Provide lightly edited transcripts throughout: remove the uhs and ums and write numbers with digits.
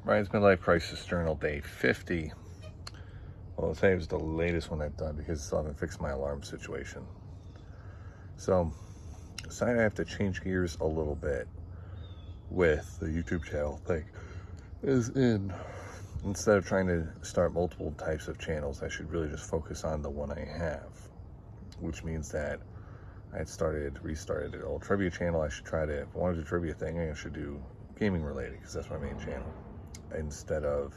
Ryan's Midlife Crisis Journal, day 50. Well, today was the latest one I've done because I still haven't fixed my alarm situation. So, decided I have to change gears a little bit with the YouTube channel thing. Instead of trying to start multiple types of channels, I should really just focus on the one I have. Which means that I had restarted an old trivia channel. I should try to, if I wanted to do a trivia thing, I should do gaming related because that's my main channel. Instead of,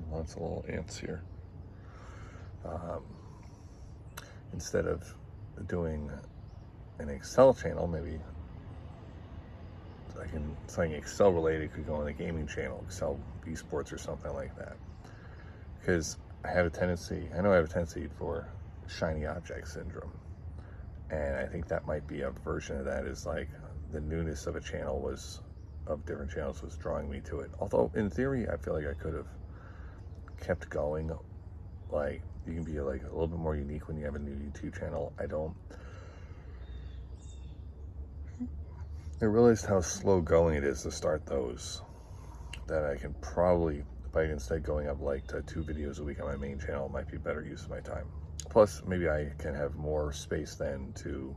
lots of little ants here. Instead of doing an Excel channel, maybe something Excel related could go on the gaming channel, Excel esports or something like that. Because I have a tendency for shiny object syndrome. And I think that might be a version of that, is like the newness of different channels was drawing me to it. Although in theory, I feel like I could have kept going. Like, you can be like a little bit more unique when you have a new YouTube channel. I realized how slow going it is to start those, that I can probably, by instead going up like to 2 videos a week on my main channel, it might be better use of my time. Plus, maybe I can have more space then to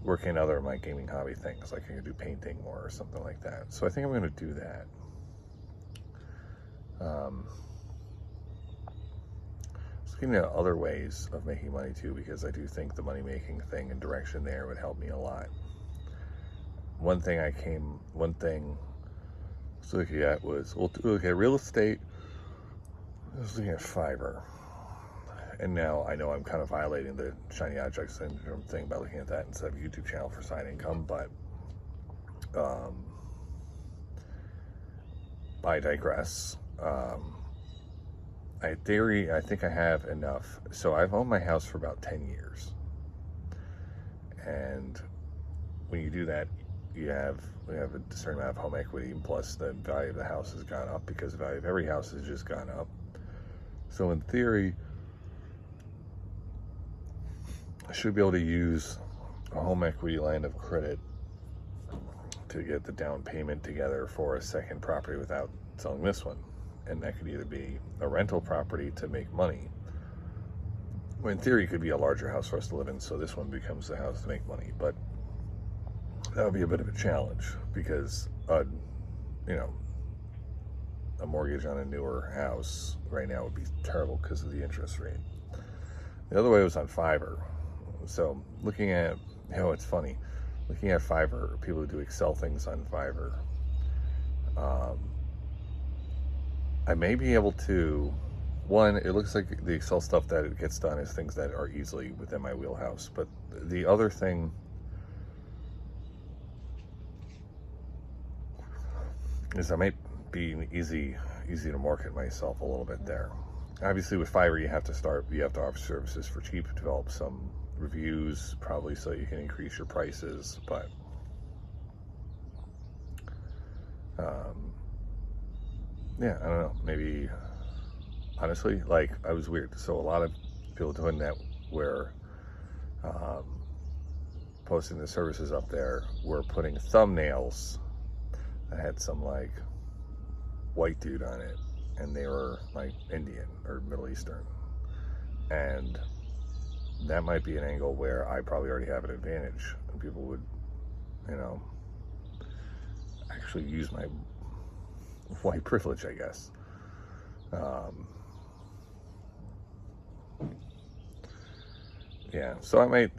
work in other of my gaming hobby things, like I can do painting more or something like that. So I think I'm going to do that. Looking at other ways of making money too, because I do think the money making thing and direction there would help me a lot. One thing I was looking at was, we'll look at real estate. I was looking at Fiverr. And now I know I'm kind of violating the shiny object syndrome thing by looking at that instead of a YouTube channel for side income, but I digress. In theory, I think I have enough. So I've owned my house for about 10 years. And when you do that, we have a certain amount of home equity, and plus the value of the house has gone up because the value of every house has just gone up. So in theory, I should be able to use a home equity line of credit to get the down payment together for a second property without selling this one. And that could either be a rental property to make money. Well, in theory, it could be a larger house for us to live in, so this one becomes the house to make money. But that would be a bit of a challenge because, a mortgage on a newer house right now would be terrible because of the interest rate. The other way was on Fiverr. So looking at, it's funny, looking at Fiverr, people who do Excel things on Fiverr, I may be able to, one, it looks like the Excel stuff that it gets done is things that are easily within my wheelhouse. But the other thing is I might be easy to market myself a little bit there. Obviously with Fiverr, you have to offer services for cheap, develop some reviews, probably so you can increase your prices, but yeah, I don't know, maybe, honestly, like, I was weird. So a lot of people doing that were posting the services up there, were putting thumbnails that had some like white dude on it, and they were like Indian or Middle Eastern, and that might be an angle where I probably already have an advantage, and people would, actually use my white privilege, I guess. Yeah, so I might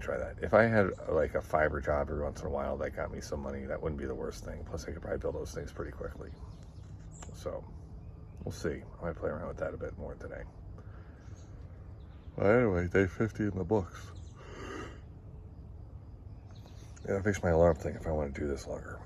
try that. If I had like a Fiverr job every once in a while that got me some money, that wouldn't be the worst thing. Plus, I could probably build those things pretty quickly. So we'll see. I might play around with that a bit more today. Well, anyway, day 50 in the books. Yeah, I fixed my alarm thing if I want to do this longer.